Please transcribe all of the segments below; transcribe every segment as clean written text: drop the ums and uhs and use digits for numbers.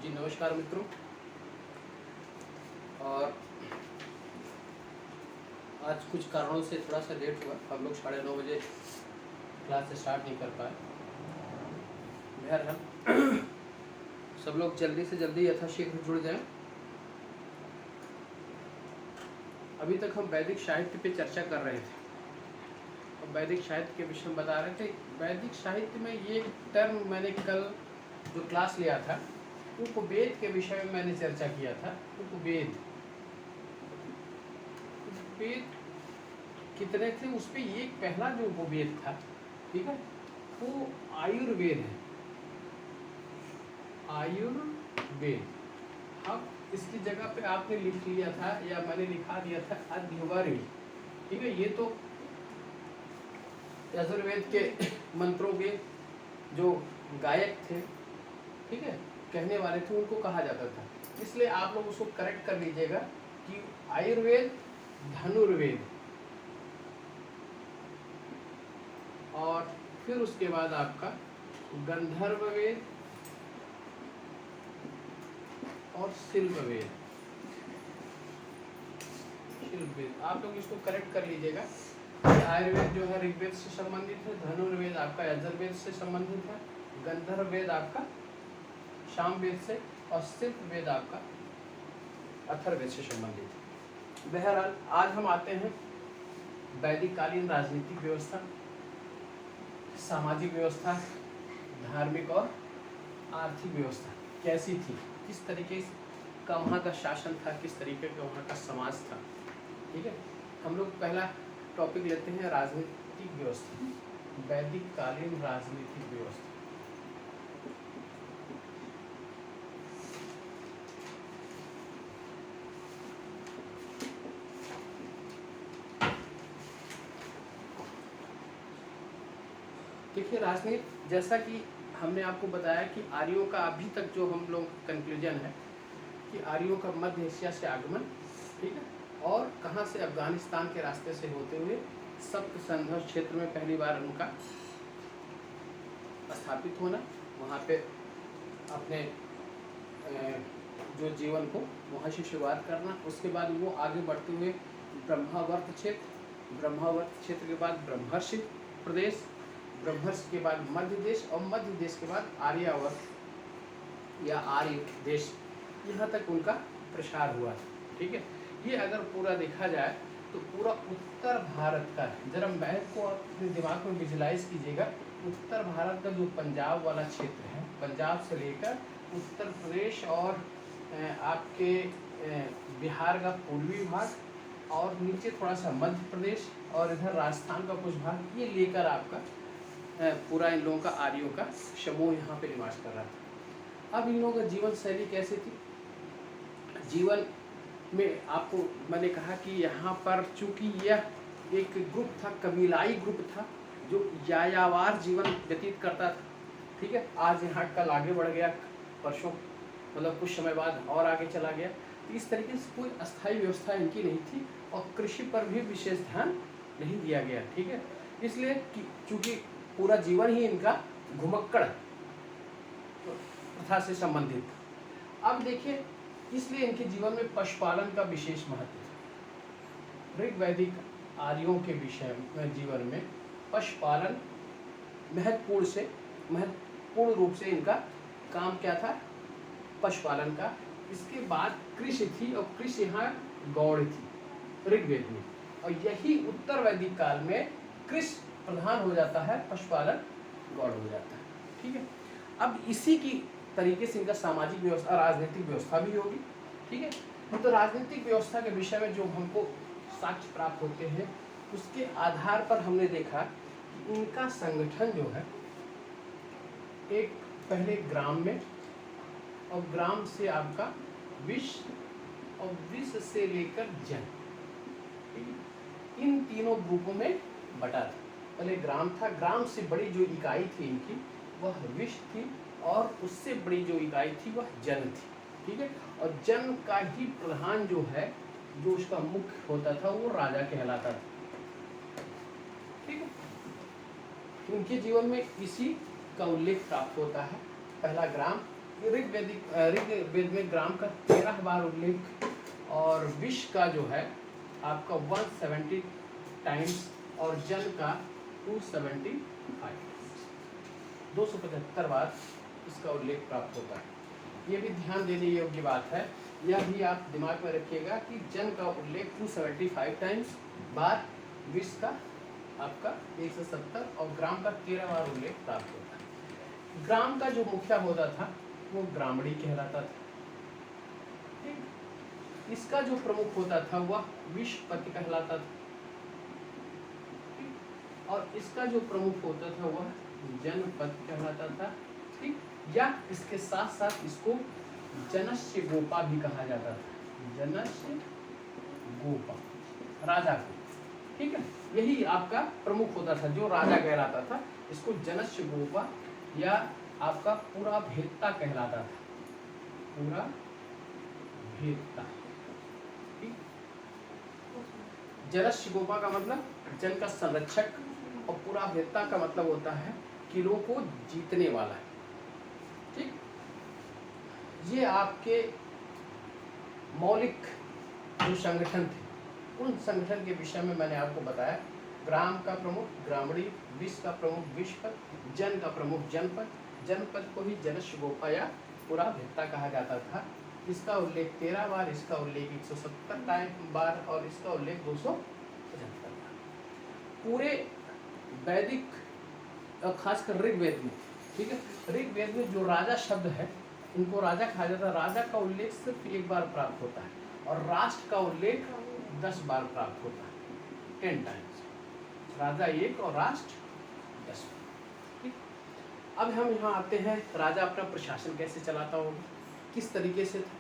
जी नमस्कार मित्रों। और आज कुछ कारणों से थोड़ा सा लेट हुआ, हम लोग 9:30 बजे क्लास स्टार्ट नहीं कर पाए। बहरहाल सब लोग जल्दी से जल्दी यथाशीघ्र जुड़ जाएं। अभी तक हम वैदिक साहित्य पे चर्चा कर रहे थे और वैदिक साहित्य के विषय में बता रहे थे। वैदिक साहित्य में ये टर्म मैंने कल जो क्लास लिया था, उपवेद के विषय में मैंने चर्चा किया था। उपवेद कितने थे, उस पर एक पहला जो उपवेद था, ठीक है, वो आयुर्वेद है। आयुर्वेद। अब इसकी जगह पे आपने लिख लिया था या मैंने लिखा दिया था अध्वर्य, ठीक है। ये तो यजुर्वेद के मंत्रों के जो गायक थे, ठीक है, कहने वाले थे, उनको कहा जाता था। इसलिए आप लोग उसको करेक्ट कर लीजिएगा कि आयुर्वेद धनुर्वेद, और फिर उसके बाद आपका गंधर्ववेद और शिल्पवेद। आप लोग इसको करेक्ट कर लीजिएगा। आयुर्वेद जो है ऋग्वेद से संबंधित है, धनुर्वेद आपका यजुर्वेद से संबंधित है, गंधर्ववेद आपका सामवेद से, और शिल्पवेद आपका अथर्ववेद से संबंधित है। बहरहाल आज हम आते हैं वैदिक कालीन राजनीतिक व्यवस्था, सामाजिक व्यवस्था, धार्मिक और आर्थिक व्यवस्था कैसी थी, किस तरीके का वहाँ का शासन था, किस तरीके का वहाँ का समाज था, ठीक है। हम लोग पहला टॉपिक लेते हैं राजनीतिक व्यवस्था, वैदिक कालीन राजनीतिक व्यवस्था। देखिए राजनीति, जैसा कि हमने आपको बताया कि आर्यों का अभी तक जो हम लोग कंक्लूजन है कि आर्यों का मध्य एशिया से आगमन, ठीक है, और कहाँ से, अफगानिस्तान के रास्ते से होते हुए सप्त संघर्ष क्षेत्र में पहली बार उनका स्थापित होना, वहाँ पे अपने जो जीवन को वहाँ से शुरुआत करना, उसके बाद वो आगे बढ़ते हुए ब्रह्मावर्त क्षेत्र के बाद ब्रह्मर्षि प्रदेश, ब्रह्मर्षि के बाद मध्य देश, और मध्य देश के बाद आर्यावर्त या आर्य देश, यहाँ तक उनका प्रसार हुआ, ठीक है। ये अगर पूरा देखा जाए तो पूरा उत्तर भारत का, जरा मैप को अपने दिमाग में विजुलाइज कीजिएगा। उत्तर भारत का जो पंजाब वाला क्षेत्र है, पंजाब से लेकर उत्तर प्रदेश और आपके बिहार का पूर्वी भाग, और नीचे थोड़ा सा मध्य प्रदेश, और इधर राजस्थान का कुछ भाग, ये लेकर आपका पूरा इन लोगों का, आर्यों का समूह यहाँ पे निवास कर रहा था। अब इन लोगों का जीवन शैली कैसी थी? जीवन में आपको मैंने कहा कि यहाँ पर चूंकि यह एक ग्रुप था, कबीलाई ग्रुप था, जो यायावार जीवन व्यतीत करता था, ठीक है। आज यहाँ कल आगे बढ़ गया, परसों मतलब कुछ समय बाद और आगे चला गया। तो इस तरीके से कोई अस्थायी व्यवस्था इनकी नहीं थी, और कृषि पर भी विशेष ध्यान नहीं दिया गया, ठीक है। इसलिए कि चूँकि पूरा जीवन ही इनका घुमक्कड़ प्रथा से संबंधित था। अब देखिए, इसलिए इनके जीवन में पशुपालन का विशेष महत्व था। ऋग्वैदिक आर्यों के विषय में जीवन में पशुपालन महत्वपूर्ण रूप से इनका काम क्या था? पशुपालन का। इसके बाद कृषि थी, और कृषि यहाँ गौड़ थी ऋग्वेद में, और यही उत्तर वैदिक काल में कृषि प्रधान हो जाता है, पशुपालन गौड़ हो जाता है, ठीक है। अब इसी की तरीके से इनका सामाजिक व्यवस्था, राजनीतिक व्यवस्था भी होगी, ठीक है। तो राजनीतिक व्यवस्था के विषय में जो हमको साक्ष्य प्राप्त होते हैं, उसके आधार पर हमने देखा कि इनका संगठन जो है, एक पहले ग्राम में, और ग्राम से आपका विश्व, और विश्व से लेकर जन, इन तीनों ग्रुपों में बटा था। पहले ग्राम था, ग्राम से बड़ी जो इकाई थी इनकी वह विश्व थी, और उससे बड़ी जो इकाई थी वह जन थी, ठीक है। और जन का ही प्रधान जो है, जो उसका मुख्य होता था, वो राजा कहलाता था, ठीक है। उनके जीवन में इसी का उल्लेख प्राप्त होता है। पहला ग्राम, ऋग्वेद में ग्राम का 13 बार उल्लेख और विष का जो है आपका 170 टाइम्स और जन का 275 275 बार इसका उल्लेख प्राप्त होता है। ये भी ध्यान देने योग्य बात है, यह भी आप दिमाग में रखिएगा कि जन का उल्लेख 275 टाइम्स बार, विष का आपका 170 और ग्राम का 13 बार उल्लेख प्राप्त होता है। ग्राम का जो मुखिया होता था वो ग्रामणी कहलाता था। ठीक, इसका जो प्रमुख होता था वह विषपति कहलाता था और इसका जो प्रमुख होता था वह जनपद कहलाता था। ठीक, या इसके साथ साथ इसको जनस्य गोपा भी कहा जाता था, जनस्य गोपा, राजा को। ठीक है, यही आपका प्रमुख होता था जो राजा कहलाता था, इसको जनस्य गोपा या आपका पूरा भेदता कहलाता था, पूरा भेदता। ठीक, जनस्य गोपा का मतलब जन का संरक्षक और पूरा भेदता का मतलब होता है किलों को जीतने वाला है। ठीक, ये आपके मौलिक जो संगठन थे उन संगठन के विषय में मैंने आपको बताया। ग्राम का प्रमुख ग्रामणी, विष का प्रमुख विषपद, जन का प्रमुख जनपद, जनपद को ही जनस्य गोपा या पूरा भेदता कहा जाता था। इसका उल्लेख 13 बार, इसका उल्लेख 170 बार और इसका उल्लेख 275 बार। पूरे वैदिक खासकर ऋग्वेद में, ठीक है, ऋग्वेद में जो राजा शब्द है इनको राजा कहा जाता है। राजा का उल्लेख सिर्फ 1 बार प्राप्त होता है और राष्ट्र का उल्लेख 10 बार प्राप्त होता है, 10 टाइम्स। राजा 1 और राष्ट्र 10। ठीक, अब हम यहाँ आते हैं, राजा अपना प्रशासन कैसे चलाता होगा, किस तरीके से था।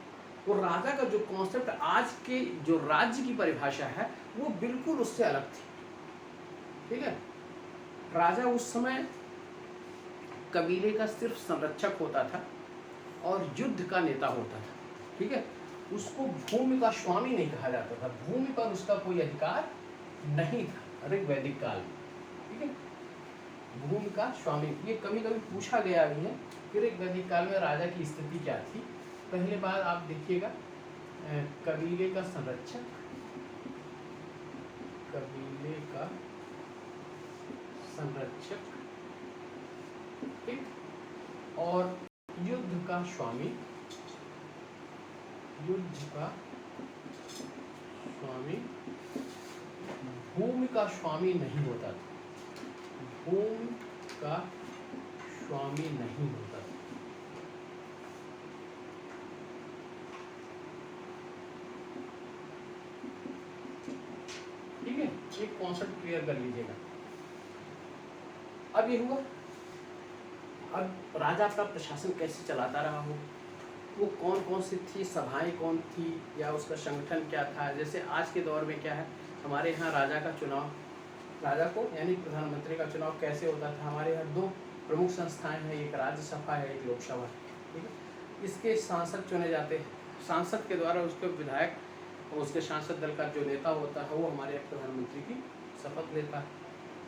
वो राजा का जो कॉन्सेप्ट आज के जो राज्य की परिभाषा है वो बिल्कुल उससे अलग थी। ठीक है, राजा उस समय कबीले का सिर्फ संरक्षक होता था और युद्ध का नेता होता था। ठीक है, उसको भूमि का स्वामी नहीं कहा जाता था, भूमि पर उसका कोई अधिकार नहीं था ऋग्वैदिक काल में। ठीक है, भूमि का स्वामी, ये कभी कभी पूछा गया भी है कि ऋग्वैदिक काल में राजा की स्थिति क्या थी। पहले बार आप देखिएगा, कबीले का संरक्षक, कबीले का संरक्षक, ठीक, और युद्ध का स्वामी, युद्ध का स्वामी, भूमि का स्वामी नहीं होता था, भूमि का स्वामी नहीं होता था। ठीक है, एक कॉन्सेप्ट क्लियर कर लीजिएगा। अब ये हुआ, अब राजा अपना प्रशासन कैसे चलाता रहा हो, वो कौन कौन सी थी सभाएं, कौन थी, या उसका संगठन क्या था। जैसे आज के दौर में क्या है, हमारे यहाँ राजा का चुनाव, राजा को यानी प्रधानमंत्री का चुनाव कैसे होता था। हमारे यहाँ 2 प्रमुख संस्थाएं हैं, एक राज्यसभा है, एक लोकसभा। ठीक है, इसके सांसद चुने जाते हैं, सांसद के द्वारा उसके विधायक और उसके सांसद दल का जो नेता होता है वो हमारे प्रधानमंत्री की शपथ लेता है,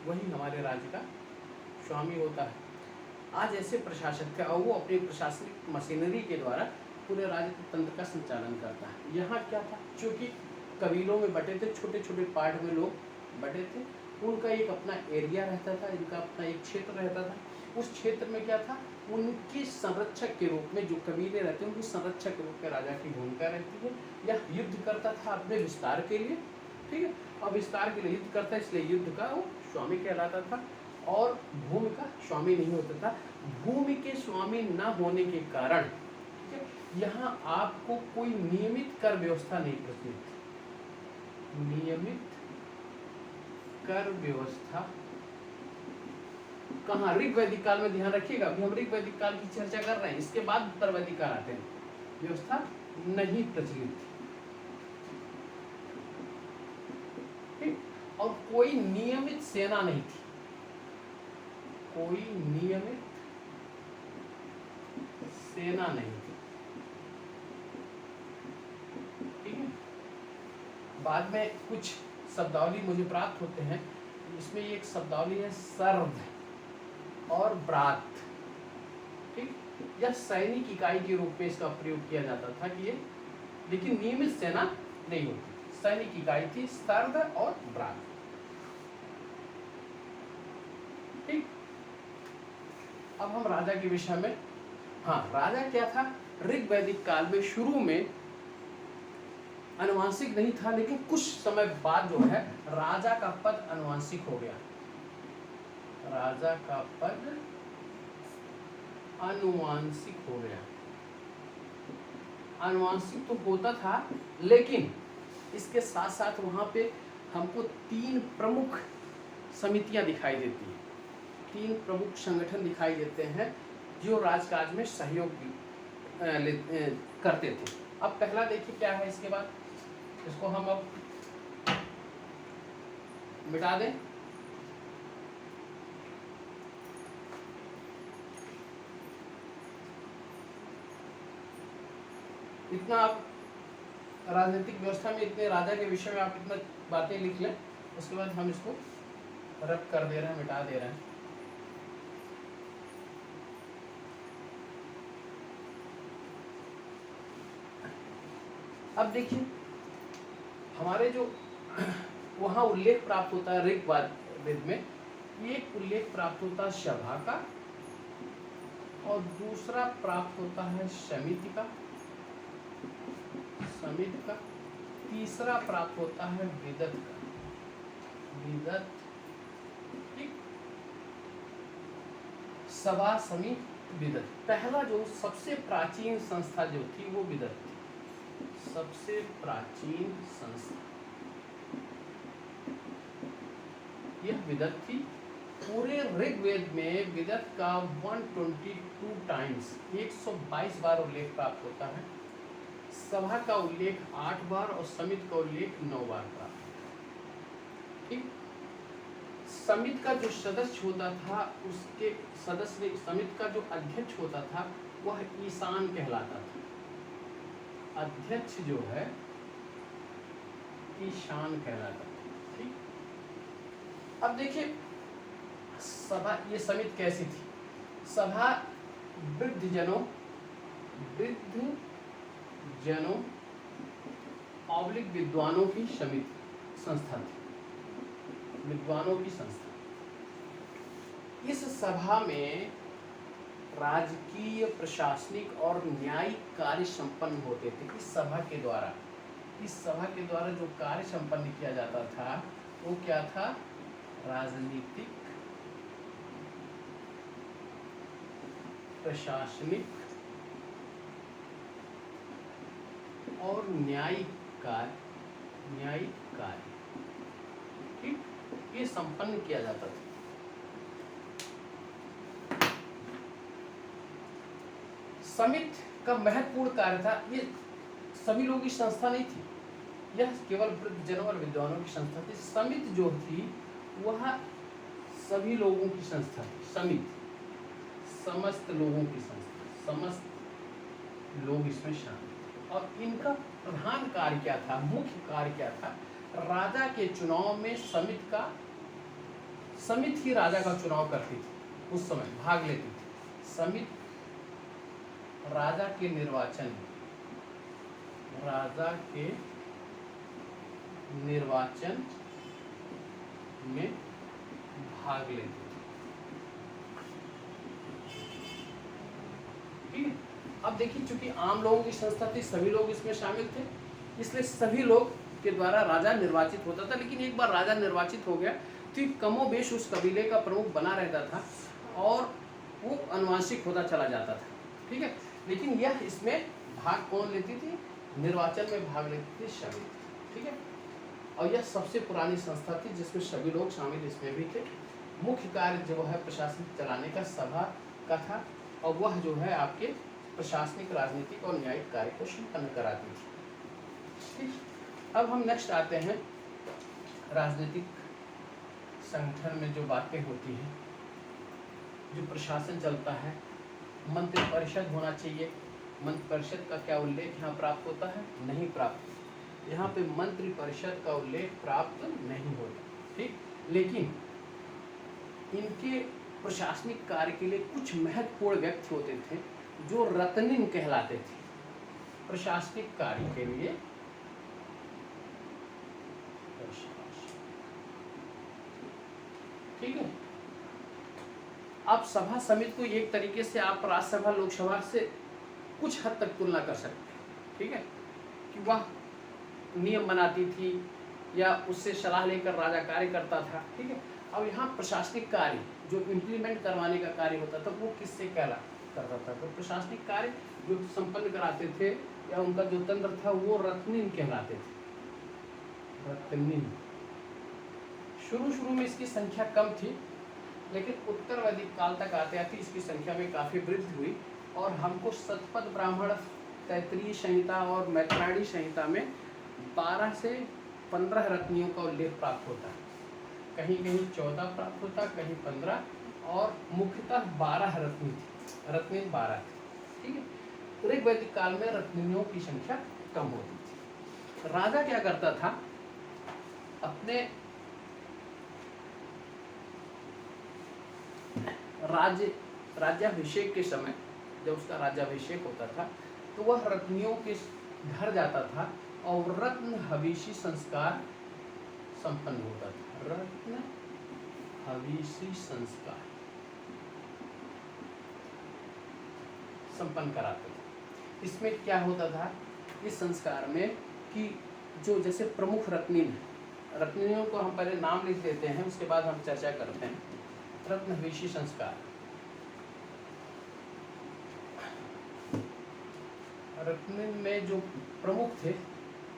वही हमारे राज्य का स्वामी होता है। आज ऐसे प्रशासक थे और वो अपनी प्रशासनिक मशीनरी के द्वारा पूरे राज्य तंत्र का संचालन करता है। यहाँ क्या था, चूँकि कबीलों में बटे थे, छोटे छोटे पार्ट में लोग बटे थे, उनका एक अपना एरिया रहता था, इनका अपना एक क्षेत्र रहता था। उस क्षेत्र में क्या था, उनके संरक्षक के रूप में जो कबीले रहते हैं उनकी संरक्षक के रूप में राजा की भूमिका रहती है। यह युद्ध करता था अपने विस्तार के लिए। ठीक है, और विस्तार के लिए युद्ध करता है, इसलिए युद्ध का वो स्वामी कहलाता था और भूमि का स्वामी नहीं होता था। भूमि के स्वामी न होने के कारण यहाँ आपको कोई नियमित कर व्यवस्था नहीं प्रचलित थी। नियमित कर व्यवस्था कहाँ, ऋग्वैदिक काल में, ध्यान रखिएगा, अभी हम ऋग्वैदिक काल की चर्चा कर रहे हैं, इसके बाद उत्तरवैदिक काल आते हैं, व्यवस्था नहीं प्रचलित थी। और कोई नियमित सेना नहीं थी, कोई नियमित सेना नहीं थी। ठीक है, बाद में कुछ शब्दावली मुझे प्राप्त होते हैं, इसमें एक शब्दावली है सर्द और ब्रात। ठीक, या सैनिक इकाई के रूप में इसका प्रयोग किया जाता था कि ये, लेकिन नियमित सेना नहीं होती, सैनिक इकाई थी सर्द और ब्राग। ठीक, अब हम राजा के विषय में, हाँ राजा क्या था, ऋग्वैदिक काल में शुरू में अनुवांशिक नहीं था, लेकिन कुछ समय बाद जो है राजा का पद अनुवांशिक हो गया। राजा का पद अनुवांशिक हो गया। अनुवांशिक तो होता था, लेकिन इसके साथ साथ वहां पे हमको 3 प्रमुख समितियां दिखाई देती हैं, 3 प्रमुख संगठन दिखाई देते हैं जो राजकाज में सहयोग करते थे। अब पहला देखिए क्या है, इसके बाद इसको हम अब मिटा दें। इतना आप राजनीतिक व्यवस्था में इतने राजा के विषय में आप इतना बातें लिख लें, उसके बाद हम इसको रद्द कर दे रहे हैं, मिटा दे रहे हैं। अब देखिए हमारे जो वहाँ उल्लेख प्राप्त होता है ऋग्वेद में, एक उल्लेख प्राप्त होता है सभा का और दूसरा प्राप्त होता है समिति का, तीसरा प्राप्त होता है विदत का, ठीक, सभा समिति विदत। पहला जो सबसे प्राचीन संस्था जो थी वो विदत थी, सबसे प्राचीन संस्था यह विदत थी। पूरे ऋग्वेद में विदत का 122 टाइम्स 122 बार उल्लेख प्राप्त होता है, सभा का उल्लेख 8 बार और समिति का उल्लेख 9 बार प्राप्त। ठीक, समिति का जो सदस्य होता था, उसके सदस्य समिति का जो अध्यक्ष होता था वह ईशान कहलाता था, अध्यक्ष जो है ईशान कहलाता था। ठीक, अब देखिए सभा, ये समिति कैसी थी, सभा वृद्धजनों ऑब्लिक विद्वानों की समिति संस्था थी, विद्वानों की संस्था। इस सभा में राजकीय, प्रशासनिक और न्यायिक कार्य संपन्न होते थे। इस सभा के द्वारा जो कार्य संपन्न किया जाता था वो क्या था, राजनीतिक, प्रशासनिक और न्यायिक कार्य, ठीक, ये संपन्न किया जाता था। समिति का महत्वपूर्ण कार्य था, ये सभी लोगों की संस्था नहीं थी, यह केवल वृद्धजनों और विद्वानों की संस्था थी। समिति जो थी वह सभी लोगों की संस्था थी। समिति समस्त लोगों की संस्था, समस्त लोग इसमें शामिल, और इनका प्रधान कार्य क्या था, मुख्य कार्य क्या था, राजा के चुनाव में समिति ही राजा का चुनाव करती थी, उस समय भाग लेती थी। समिति राजा के निर्वाचन में भाग लेती थी। ठीक है, अब देखिए चूंकि आम लोगों की संस्था थी, सभी लोग इसमें शामिल थे, इसलिए सभी लोग के द्वारा राजा निर्वाचित होता था। लेकिन एक बार राजा निर्वाचित हो गया तो कमोबेश उस कबीले का प्रमुख बना रहता था और वो अनुवांशिक होता चला जाता था। ठीक है, लेकिन यह इसमें भाग कौन लेती थी, निर्वाचन में भाग लेती थी समिति। ठीक है, और यह सबसे पुरानी संस्था थी जिसमें सभी लोग शामिल इसमें भी थे। मुख्य कार्य जो है प्रशासन चलाने का सभा का था, और वह जो है आपके प्रशासनिक, राजनीतिक और न्यायिक कार्य को संपन्न कराती थी। ठीक, अब हम नेक्स्ट आते हैं राजनीतिक संगठन में जो बातें होती हैं, जो प्रशासन चलता है। मंत्रि परिषद होना चाहिए, मंत्रि परिषद का क्या उल्लेख यहाँ प्राप्त होता है, नहीं प्राप्त, यहाँ पे मंत्रि परिषद का उल्लेख प्राप्त नहीं होता। ठीक, लेकिन इनके प्रशासनिक कार्य के लिए कुछ महत्वपूर्ण व्यक्ति होते थे जो रत्निन कहलाते थे, प्रशासनिक कार्य के लिए ठीक है। अब सभा समिति को एक तरीके से आप राज्यसभा लोकसभा से कुछ हद तक तुलना कर सकते हैं, ठीक है, कि वह नियम बनाती थी या उससे सलाह लेकर राजा कार्य करता था, ठीक है। अब यहाँ प्रशासनिक कार्य जो इम्प्लीमेंट करवाने का कार्य होता था वो किससे करता था? तो प्रशासनिक कार्य जो संपन्न कराते थे या उनका जो तंत्र था वो रत्निन कहलाते थे, रत्निन। शुरू में इसकी संख्या कम थी, लेकिन उत्तर वैदिक काल तक आते आते इसकी संख्या में काफ़ी वृद्धि हुई और हमको शतपथ ब्राह्मण, तैत्तिरीय संहिता और मैत्रायणी संहिता में 12 से 15 रत्नियों का उल्लेख प्राप्त होता है। कहीं कहीं 14 प्राप्त होता, कहीं 15, और मुख्यतः 12 रत्नी थी, रत्निन 12 थी, ठीक है। ऋग वैदिक काल में रत्नियों की संख्या कम होती थी। राजा क्या करता था, अपने राज्याभिषेक के समय जब उसका राज्याभिषेक होता था तो वह रत्नियों के घर जाता था और रत्न हवीसी संस्कार संपन्न होता था। रत्न हवीसी संस्कार संपन्न कराते थे। इसमें क्या होता था इस संस्कार में कि जो जैसे प्रमुख रत्निन, रत्नियों को हम पहले नाम लिख देते हैं, उसके बाद हम चर्चा करते हैं। रत्न हवीसी संस्कार, रत्निन में जो प्रमुख थे,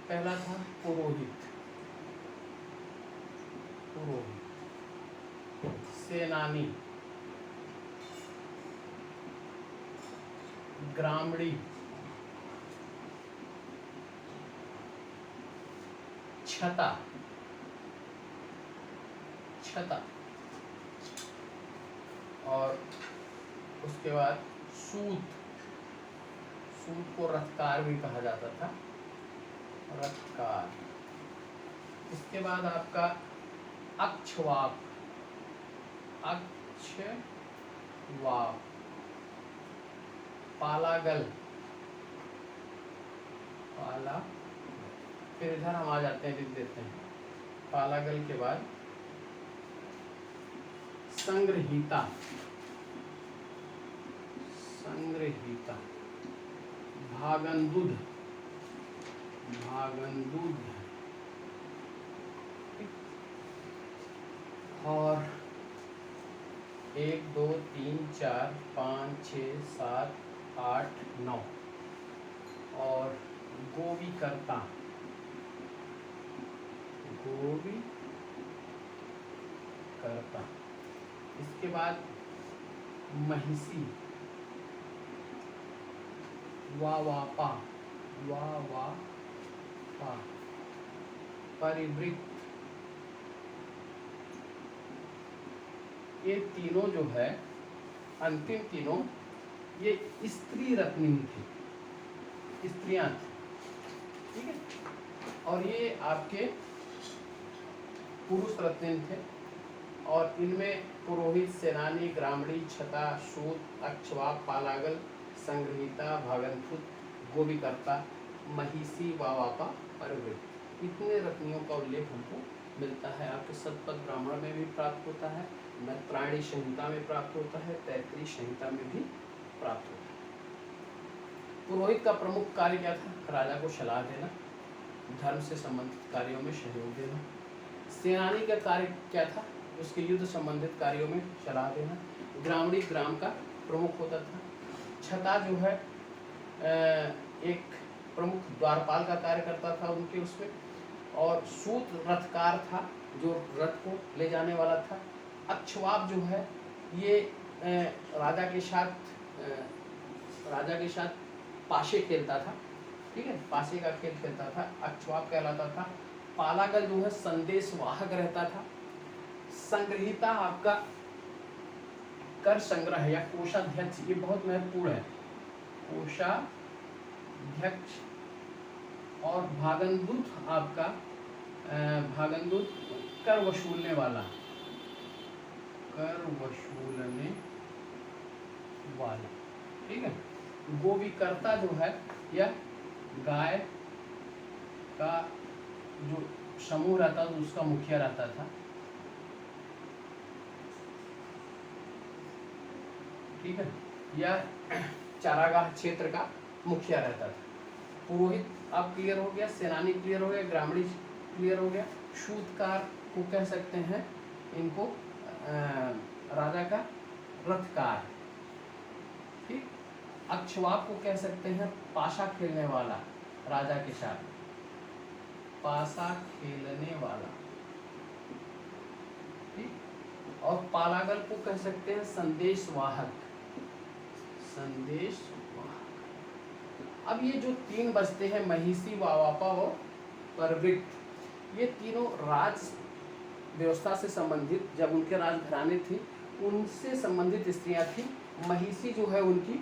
पहला था पुरोहित, सेनानी, ग्रामणी, छता और उसके बाद सूत को रथकार भी कहा जाता था, रथकार। इसके बाद आपका अक्षवाक, पालागल, फिर इधर हम आ जाते हैं, लिख देते हैं पालागल के बाद संग्रहीता, भागंदुद, और 1 2 3 4 5 6 7 8 9 और गोवीकर्ता, इसके बाद महिषी, वावापा, परिवृत्त। ये तीनों जो है, अंतिम तीनों, ये स्त्री रत्निन थी, स्त्रियां थी, ठीक है। और ये आपके पुरुष रत्निन थे और इनमें पुरोहित, सेनानी, ग्रामणी, छता, सूत, अक्षवाक, पालागल, संग्रहीता, भागनफुत, गोवीकर्ता, महिषी, वावापा, परिवृत्त, इतने रत्नियों का उल्लेख हमको मिलता है। आपके शतपथ ब्राह्मण में भी प्राप्त होता है, मैत्रायणी संहिता में प्राप्त होता है, तैत्तिरीय संहिता में भी प्राप्त होता है। पुरोहित का प्रमुख कार्य क्या था? राजा को सलाह देना, धर्म से संबंधित कार्यों में सहयोग देना। सेनानी का कार्य क्या था? उसके युद्ध संबंधित कार्यों में सलाह देना। ग्रामणी ग्राम का प्रमुख होता था। छता जो है एक प्रमुख द्वारपाल का कार्य करता था उनके उसमें। और सूत रथकार था, जो रथ को ले जाने वाला था। अक्षवाप जो है ये राजा के साथ पाशे खेलता था, ठीक है, पासे का खेल खेलता था, अक्षवाप कहलाता था। पालागल जो है संदेश वाहक रहता था। संग्रहीता आपका कर संग्रह या कोषाध्यक्ष, ये बहुत महत्वपूर्ण है, कोषाध्यक्ष। और भागनदूत आपका भागनदूत कर वसूलने वाला, ठीक है। गोविकर्ता जो है यह गाय का जो समूह रहता था उसका मुखिया रहता था। ठीक है, यह चारागाह क्षेत्र का मुखिया रहता था। पुरोहित अब क्लियर हो गया, सेनानी क्लियर हो गया, ग्रामीण क्लियर हो गया। सूतकार को कह सकते हैं इनको राजा का रथकार। ठीक, अक्षवाप को कह सकते हैं पाशा खेलने वाला, राजा के साथ पासा खेलने वाला। ठीक, और पालागल को कह सकते हैं संदेशवाहक, संदेशवाहक। अब ये जो तीन बचते हैं महिषी, वावापा और परवृत्त, ये तीनों राज व्यवस्था से संबंधित, जब उनके राजघराने थी उनसे संबंधित स्त्रियां थी। महिषी जो है उनकी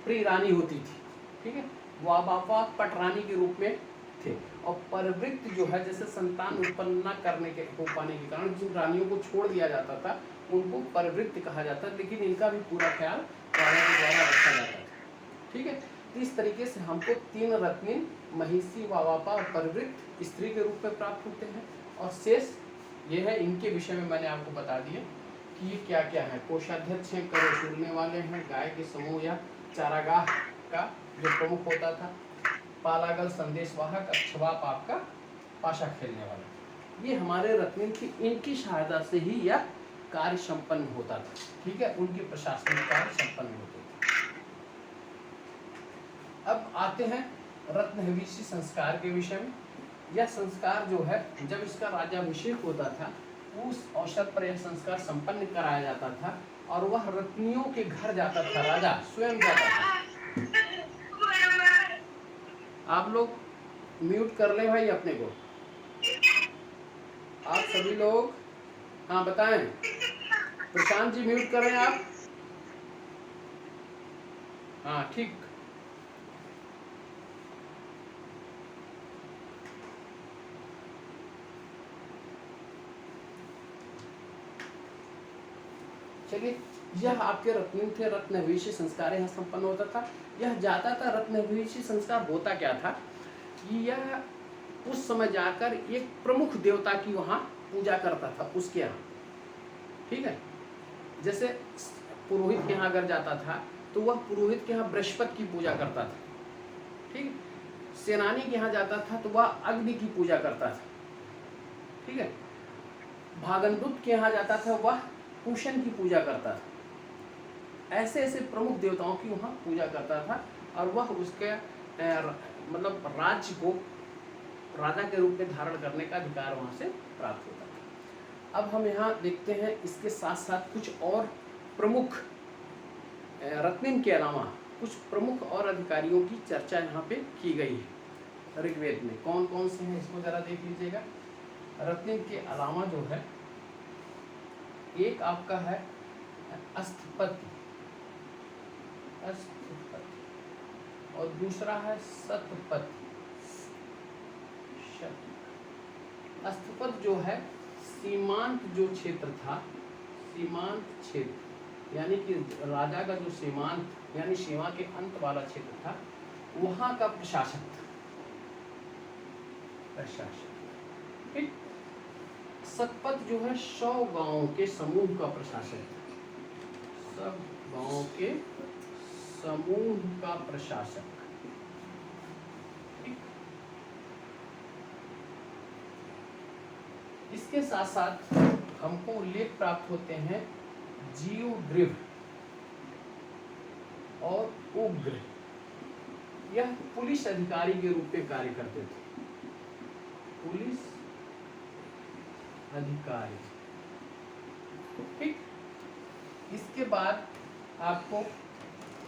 प्रिय रानी होती थी। ठीक है, वावापा पटरानी के रूप में थे। और परवृत्त जो है जैसे संतान उत्पन्न न करने के हो पाने के कारण जिन रानियों को छोड़ दिया जाता था उनको परवृत्त कहा जाता है, लेकिन इनका भी पूरा ख्याल राजा के द्वारा रखा जाता था। ठीक है, तो इस तरीके से हमको तीन रत्निन महिषी, वावापा और परवृत्त स्त्री के रूप में प्राप्त होते हैं। और शेष ये है, इनके विषय में मैंने आपको बता दिया कि ये क्या क्या है। कोषाध्यक्ष हैं, कर वसूलने वाले हैं, गाय के समूह या चारागाह का जो प्रमुख होता था, पालागल संदेशवाहक, अक्षवाप आपका पाशा खेलने वाला। ये हमारे रत्निन थी, इनकी सहायता से ही यह कार्य संपन्न होता था। ठीक है, उनके प्रशासनिक कार्य संपन्न होते थे। अब आते हैं रत्नहविषी संस्कार के विषय में। यह संस्कार जो है जब इसका राज्याभिषेक होता था उस अवसर पर यह संस्कार संपन्न कराया जाता था और वह रत्नियों के घर जाता था, राजा स्वयं जाता था। आप लोग म्यूट कर लें भाई अपने को, आप सभी लोग। हाँ बताएं, प्रशांत जी म्यूट कर रहे हैं आप? हाँ ठीक। चलिए, यह आपके रत्निन थे, रत्नहविषी संस्कार यहाँ संपन्न होता था। यह जाता था, रत्नहविषी संस्कार होता क्या था कि यह उस समय जाकर एक प्रमुख देवता की वहाँ पूजा करता था उसके यहाँ। ठीक है, जैसे पुरोहित के यहाँ अगर जाता था तो वह पुरोहित के यहाँ बृहस्पति की पूजा करता था। ठीक, सेनानी के यहाँ जाता था तो वह अग्नि की पूजा करता था। ठीक है, भागनदूत के यहाँ जाता था वह कुशन की पूजा करता था। ऐसे ऐसे प्रमुख देवताओं की वहाँ पूजा करता था और वह उसके मतलब राज्य को राजा के रूप में धारण करने का अधिकार वहाँ से प्राप्त होता था। अब हम यहाँ देखते हैं इसके साथ साथ कुछ और प्रमुख रत्निन के अलावा कुछ प्रमुख और अधिकारियों की चर्चा यहाँ पे की गई है ऋग्वेद में। कौन कौन से हैं इसको जरा देख लीजिएगा। रत्निन के अलावा जो है एक आपका है अस्थपति, अस्थपति, और दूसरा है सतपति। अस्थपति जो है सीमांत जो क्षेत्र था, सीमांत क्षेत्र यानी कि राजा का जो सीमांत यानी सीमा के अंत वाला क्षेत्र था वहाँ का प्रशासक था, प्रशासक। ठीक, सतपथ जो है 100 गांवों के समूह का प्रशासक है, सब गांवों के समूह का प्रशासक। ठीक, इसके साथ साथ हमको उल्लेख प्राप्त होते हैं जीवग्रीव और उग्र। यह पुलिस अधिकारी के रूप में कार्य करते थे, पुलिस अधिकारी। ठीक, इसके बाद आपको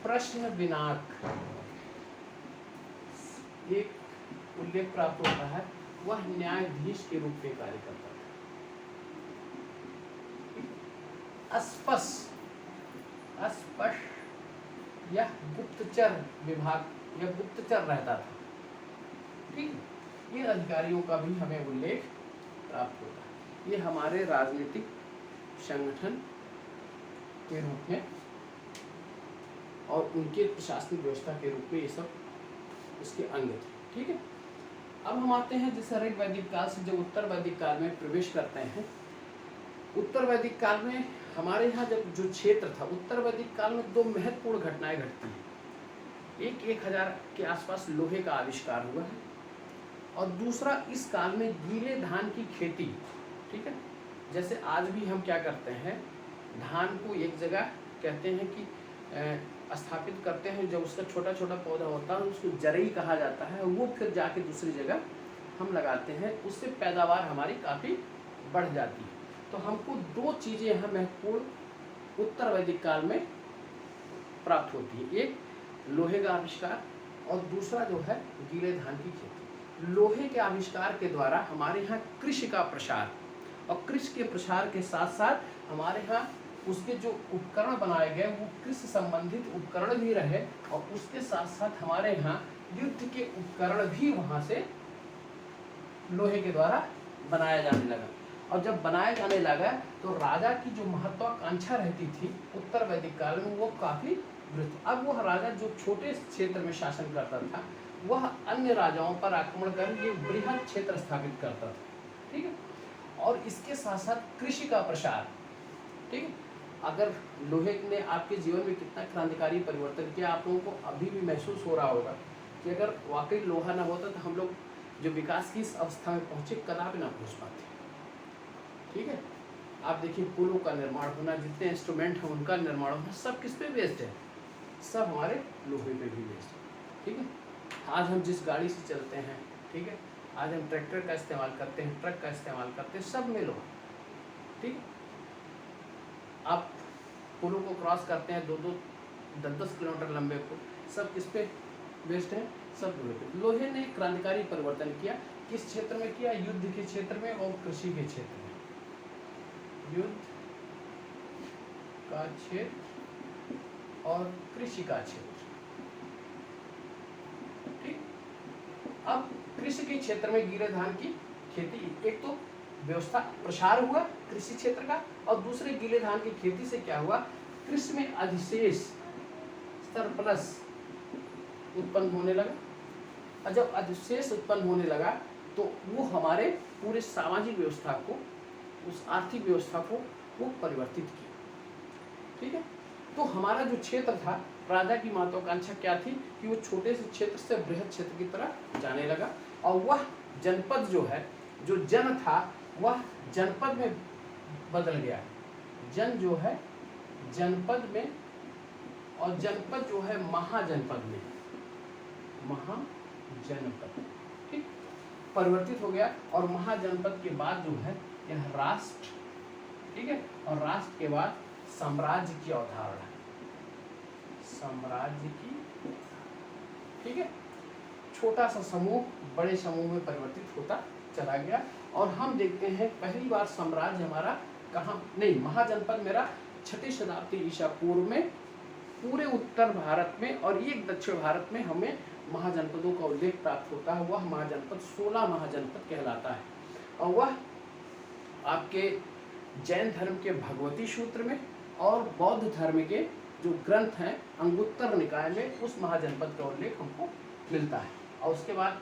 प्रश्न दिनांक एक उल्लेख प्राप्त होता है, वह न्यायाधीश के रूप में कार्य करता था। अस्पष्ट, अस्पष्ट यह गुप्तचर विभाग, यह गुप्तचर रहता था। ठीक, ये अधिकारियों का भी हमें उल्लेख प्राप्त होता है। ये हमारे राजनीतिक संगठन के रूप में और उनके प्रशासनिक व्यवस्था के रूप में ये सब इसके अंग थे। ठीक है, अब हम आते हैं जैसे ऋग वैदिक काल से जब उत्तर वैदिक काल में प्रवेश करते हैं। उत्तर वैदिक काल में हमारे यहाँ जब जो क्षेत्र था, उत्तर वैदिक काल में 2 महत्वपूर्ण घटनाएं घटती हैं। एक 1000 के आसपास लोहे का आविष्कार हुआ है, और दूसरा इस काल में गीले धान की खेती। ठीक है, जैसे आज भी हम क्या करते हैं, धान को एक जगह कहते हैं कि स्थापित करते हैं, जब उसका छोटा छोटा पौधा होता है उसको जरई कहा जाता है, वो फिर जाके दूसरी जगह हम लगाते हैं, उससे पैदावार हमारी काफ़ी बढ़ जाती है। तो हमको 2 चीज़ें यहाँ महत्वपूर्ण उत्तर वैदिक काल में प्राप्त होती है, एक लोहे का आविष्कार और दूसरा जो है गीले धान की खेती। लोहे के आविष्कार के द्वारा हमारे यहाँ कृषि का प्रसार, और कृषि के प्रसार के साथ साथ हमारे यहाँ उसके जो उपकरण बनाए गए वो कृषि संबंधित उपकरण भी रहे, और उसके साथ साथ हमारे यहाँ युद्ध के उपकरण भी वहाँ से लोहे के द्वारा बनाया जाने लगा। और जब बनाया जाने लगा तो राजा की जो महत्वाकांक्षा रहती थी उत्तर वैदिक काल में वो काफ़ी वृद्धि। अब वह राजा जो छोटे क्षेत्र में शासन करता था, वह अन्य राजाओं पर आक्रमण कर ये बृहद क्षेत्र स्थापित करता था। ठीक है, और इसके साथ साथ कृषि का प्रसार। ठीक है, अगर लोहे ने आपके जीवन में कितना क्रांतिकारी परिवर्तन किया, आप लोगों को अभी भी महसूस हो रहा होगा कि अगर वाकई लोहा ना होता तो हम लोग जो विकास की इस अवस्था में पहुँचे कदापि ना पहुँच पाते। ठीक है, आप देखिए पुलों का निर्माण होना, जितने इंस्ट्रूमेंट हैं उनका निर्माण होना, सब किस पे बेस्ड है, सब हमारे लोहे पे भी बेस्ड है। ठीक है, आज हम जिस गाड़ी से चलते हैं, ठीक है, आज हम ट्रैक्टर का इस्तेमाल करते हैं, ट्रक का इस्तेमाल करते हैं, सब में लोहा। ठीक, आप पुलों को क्रॉस करते हैं, 2-2, 10-10 किलोमीटर लंबे पुल, सब किस पे बेस्ड है, सब लोहे पे। लोहे ने क्रांतिकारी परिवर्तन किया, किस क्षेत्र में किया, युद्ध के क्षेत्र में और कृषि के क्षेत्र में। युद्ध का क्षेत्र और कृषि का क्षेत्र। ठीक, अब कृषि के क्षेत्र में गीले धान की खेती, एक तो व्यवस्था प्रसार हुआ कृषि क्षेत्र का, और दूसरे गीले धान की खेती से क्या हुआ, कृषि में अधिशेष सरप्लस उत्पन्न होने लगा। और जब अधिशेष उत्पन्न होने लगा तो वो हमारे पूरे सामाजिक व्यवस्था को, उस आर्थिक व्यवस्था को वो परिवर्तित किया। ठीक है, तो हमारा जो क्षेत्र था, राजा की महत्वाकांक्षा क्या थी कि वो छोटे से क्षेत्र से बृहद क्षेत्र की तरह जाने लगा, और वह जनपद जो है, जो जन था वह जनपद में बदल गया। जन जो है जनपद में, और जनपद जो है महाजनपद में, महाजनपद। ठीक, परिवर्तित हो गया, और महाजनपद के बाद जो है यह राष्ट्र। ठीक है, और राष्ट्र के बाद साम्राज्य की अवधारणा, साम्राज्य की। ठीक है, छोटा सा समूह बड़े समूह में परिवर्तित होता चला गया, और हम देखते हैं पहली बार साम्राज्य हमारा कहाँ, नहीं, महाजनपद मेरा 6ठी शताब्दी ईसा पूर्व में पूरे उत्तर भारत में और एक दक्षिण भारत में हमें महाजनपदों का उल्लेख प्राप्त होता है। वह महाजनपद 16 महाजनपद कहलाता है, और वह आपके जैन धर्म के भगवती सूत्र में और बौद्ध धर्म के जो ग्रंथ हैं अंगुत्तर निकाय में उस महाजनपद का उल्लेख हमको मिलता है। और उसके बाद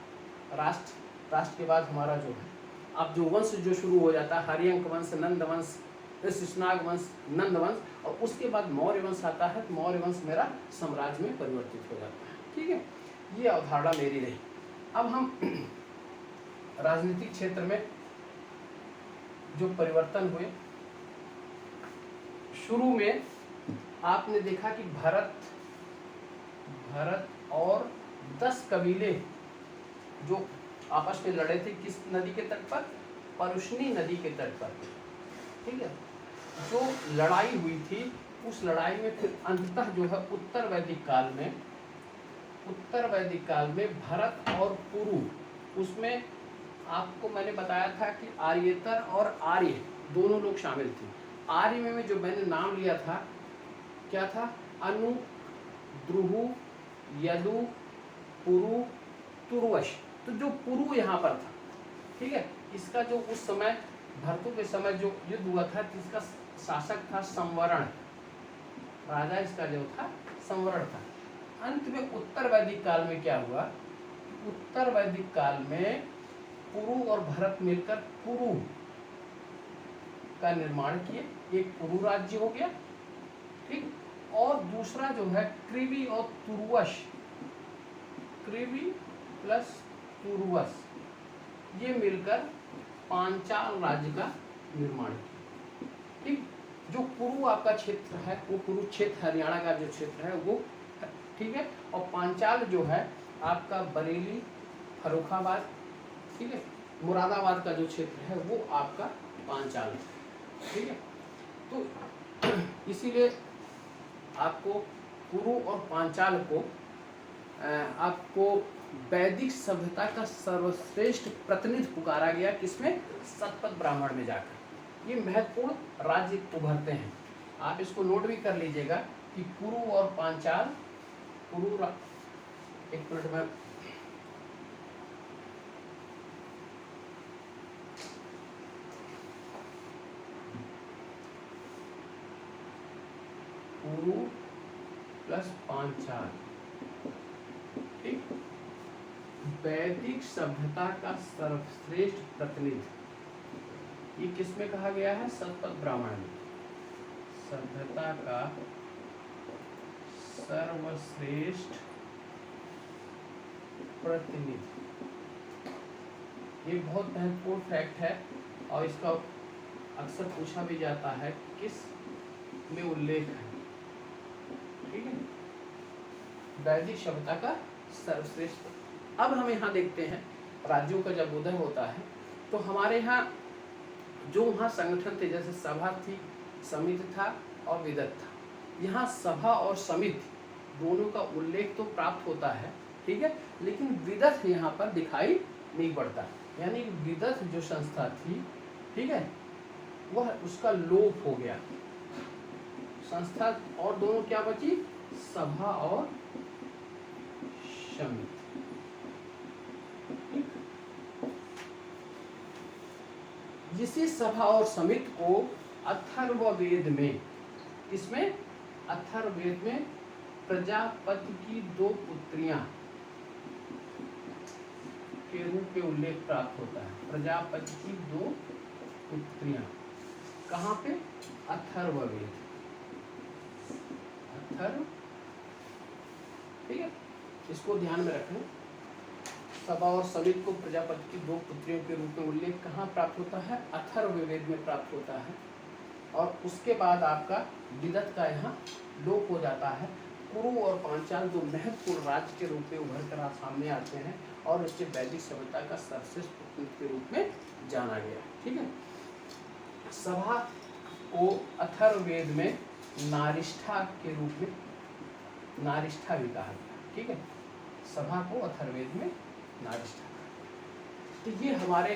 राष्ट्र के बाद हमारा जो है अब जो वंश जो शुरू हो जाता है, हरियंक वंश, नंद वंश, शिशुनाग वंश, नंद वंश, और उसके बाद मौर्य वंश आता है। तो मौर्य वंश मेरा साम्राज्य में परिवर्तित हो जाता है। ठीक है, ये अवधारणा मेरी रही। अब हम राजनीतिक क्षेत्र में जो परिवर्तन हुए, शुरू में आपने देखा कि भरत और 10 कबीले जो आपस में लड़े थे, किस नदी के तट पर, परुष्णी नदी के तट पर। ठीक है, जो लड़ाई हुई थी उस लड़ाई में फिर अंततः जो है उत्तर वैदिक काल में भरत और पुरु, उसमें आपको मैंने बताया था कि आर्येतर और आर्य दोनों लोग शामिल थे। आर्य में जो मैंने नाम लिया था क्या था, अनु, द्रुहु, यदु, पुरु, तुर्वश। तो जो पुरु यहाँ पर था, ठीक है, इसका जो उस समय भरतों के समय जो युद्ध हुआ था, इसका शासक था संवरण, राजा इसका जो था संवरण था। अंत में उत्तर वैदिक काल में क्या हुआ, उत्तर वैदिक काल में पुरु और भरत मिलकर पुरु का निर्माण किए, एक पुरु राज्य हो गया, ठीक। और दूसरा जो है कृवि और तुर्वस, कृवि प्लस तुर्वस, ये मिलकर पांचाल राज्य का निर्माण किया, ठीक। जो कुरु आपका क्षेत्र है वो कुरुक्षेत्र हरियाणा का जो क्षेत्र है वो, ठीक है। और पांचाल जो है आपका बरेली, फर्रुखाबाद, ठीक है, मुरादाबाद का जो क्षेत्र है वो आपका पांचाल है, ठीक है। तो इसीलिए आपको कुरु और पांचाल को आपको वैदिक सभ्यता का सर्वश्रेष्ठ प्रतिनिधि पुकारा गया, किसमें, शतपथ ब्राह्मण में जाकर। ये महत्वपूर्ण राज्य उभरते हैं, आप इसको नोट भी कर लीजिएगा कि कुरु और पांचाल, एक मिनट में कुरु प्लस पांचाल, ठीक, वैदिक सभ्यता का सर्वश्रेष्ठ प्रतिनिधि, ये किसमें कहा गया है, शतपथ ब्राह्मण में। सभ्यता का सर्वश्रेष्ठ प्रतिनिधि, ये बहुत महत्वपूर्ण फैक्ट है और इसका अक्सर पूछा भी जाता है किस में उल्लेख है, ठीक है, वैदिक सभ्यता का सर्वश्रेष्ठ। अब हम यहाँ देखते हैं राज्यों का जब उदय होता है तो हमारे यहाँ जो वहाँ संगठन थे, जैसे सभा थी, समिति था और विदत था। यहाँ सभा और समिति दोनों का उल्लेख तो प्राप्त होता है, ठीक है, लेकिन विदत यहाँ पर दिखाई नहीं पड़ता। यानी विदत जो संस्था थी, ठीक है, वह उसका लोप हो गया, संस्था और दोनों क्या बची, सभा और समिति। इसी सभा और समिति को अथर्ववेद में, इसमें अथर्ववेद में प्रजापति की 2 पुत्रियां के रूप में उल्लेख प्राप्त होता है। प्रजापति की 2 पुत्रियां कहाँ पे, अथर्ववेद, अथर्व, ठीक है, इसको ध्यान में रखें। सभा और समिति को प्रजापति की 2 पुत्रियों के रूप में उल्लेख कहाँ प्राप्त होता है, अथर्ववेद में प्राप्त होता है। और उसके बाद आपका विदत का यहाँ लोप हो जाता है। कुरु और पांचाल 2 महत्वपूर्ण राज्य के रूप में उभर कर सामने आते हैं और इससे वैदिक सभ्यता का सर्वश्रेष्ठ प्रतिनिधि के रूप में जाना गया, ठीक है। सभा को अथर्ववेद में नारिष्ठा के रूप में, नारिष्ठा भी कहा गया, ठीक है, सभा को अथर्ववेद में नारिष्ठा। तो ये हमारे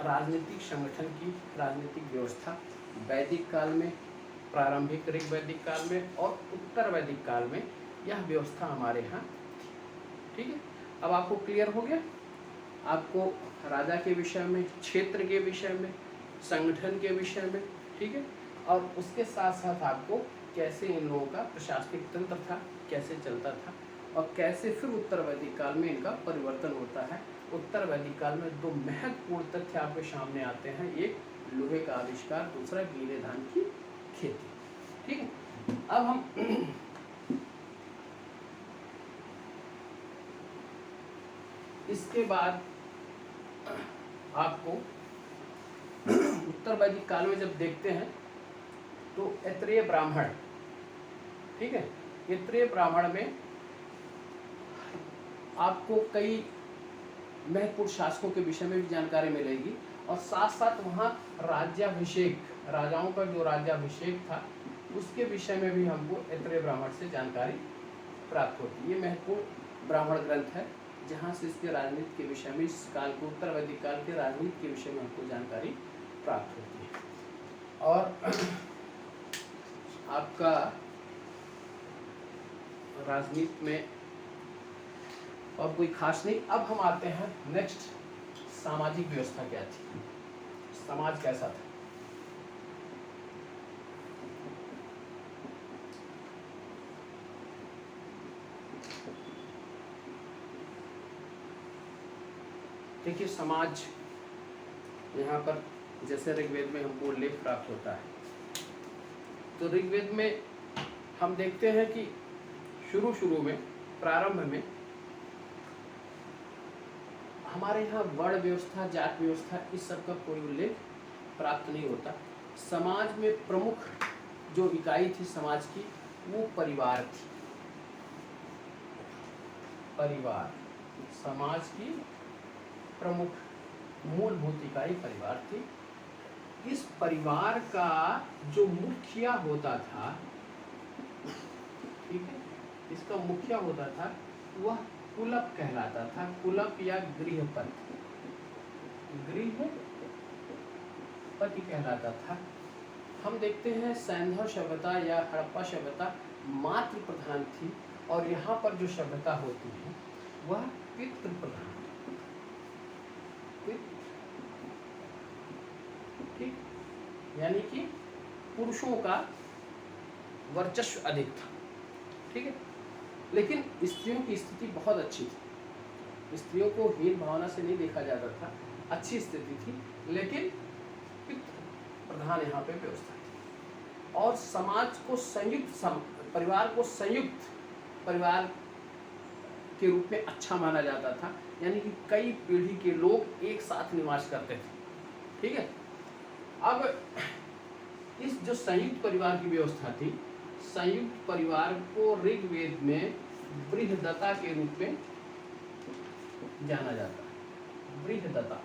राजनीतिक संगठन की राजनीतिक व्यवस्था वैदिक काल में, प्रारंभिक ऋग वैदिक काल में और उत्तर वैदिक काल में यह व्यवस्था हमारे यहाँ, ठीक है। अब आपको क्लियर हो गया, आपको राजा के विषय में, क्षेत्र के विषय में, संगठन के विषय में, ठीक है, और उसके साथ साथ आपको कैसे इन लोगों का प्रशासनिक तंत्र था, कैसे चलता था और कैसे फिर उत्तर वैदिक काल में इनका परिवर्तन होता है। उत्तर वैदिक काल में 2 महत्वपूर्ण तथ्य आपके सामने आते हैं, एक लोहे का आविष्कार, दूसरा गीले धान की खेती, ठीक है। अब हम इसके बाद आपको उत्तर वैदिक काल में जब देखते हैं तो ऐत्रेय ब्राह्मण, ठीक है, ऐत्रेय ब्राह्मण में आपको कई महत्वपूर्ण शासकों के विषय में भी जानकारी मिलेगी और साथ साथ वहाँ राज्याभिषेक, राजाओं का जो राज्याभिषेक था उसके विषय में भी हमको ऐत्रेय ब्राह्मण से जानकारी प्राप्त होती है। ये महत्वपूर्ण ब्राह्मण ग्रंथ है जहाँ से इसके राजनीति के विषय में, इस काल को उत्तर वैदिक काल के राजनीति के विषय में हमको जानकारी प्राप्त होती है। और आपका राजनीति में और कोई खास नहीं। अब हम आते हैं नेक्स्ट, सामाजिक व्यवस्था क्या थी, समाज कैसा था। देखिए समाज, यहाँ पर जैसे ऋग्वेद में हमको उल्लेख प्राप्त होता है, तो ऋग्वेद में हम देखते हैं कि शुरू में, प्रारंभ में हमारे यहाँ वर्ण व्यवस्था, जात व्यवस्था, इस सब का कोई उल्लेख प्राप्त नहीं होता। समाज में प्रमुख जो इकाई थी समाज की, वो परिवार थी। परिवार समाज की प्रमुख मूलभूत इकाई परिवार थी। इस परिवार का जो मुखिया होता था, ठीक है, इसका मुखिया होता था, वह कुलप कहलाता था। कुलप या गृहपति, गृहपति कहलाता था। हम देखते हैं सैंधव सभ्यता या हड़प्पा सभ्यता मातृ प्रधान थी, और यहाँ पर जो सभ्यता होती है वह पितृ प्रधान, ठीक, यानी कि पुरुषों का वर्चस्व अधिक था, ठीक है। लेकिन स्त्रियों की स्थिति बहुत अच्छी थी, स्त्रियों को हीन भावना से नहीं देखा जाता था, अच्छी स्थिति थी, लेकिन पितृ प्रधान यहाँ पे व्यवस्था थी। और समाज को परिवार को संयुक्त परिवार के रूप में अच्छा माना जाता था, यानी कि कई पीढ़ी के लोग एक साथ निवास करते थे, ठीक है। अब इस जो संयुक्त परिवार की व्यवस्था थी, संयुक्त परिवार को ऋग्वेद में बृहदता के रूप में जाना जाता है। बृहदता